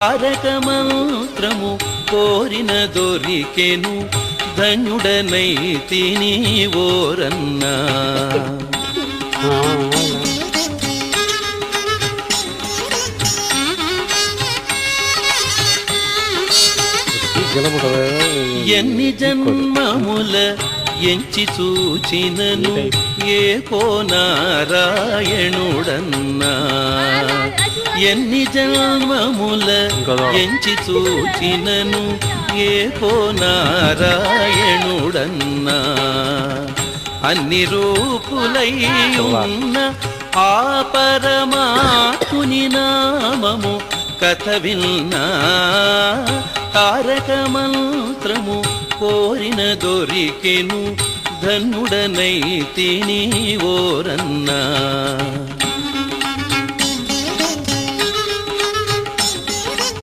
తారక మంత్రము కోరిన దొరికెను ధన్యుడనైతిని ఓరన్నా. ఎన్ని జన్మముల ఎంచి చూచినను ఏకో నారాయణుడన్నా. ఎన్ని జన్మముల ఎంచి చూచినను ఏకో నారాయణుడన్నా. అన్ని రూపులై ఉన్న ఆ పరమాత్ముని నామము కథ విన్నా. తారక మంత్రము కోరిన దొరికెను ధన్యుడనైతిని ఓరన్నా.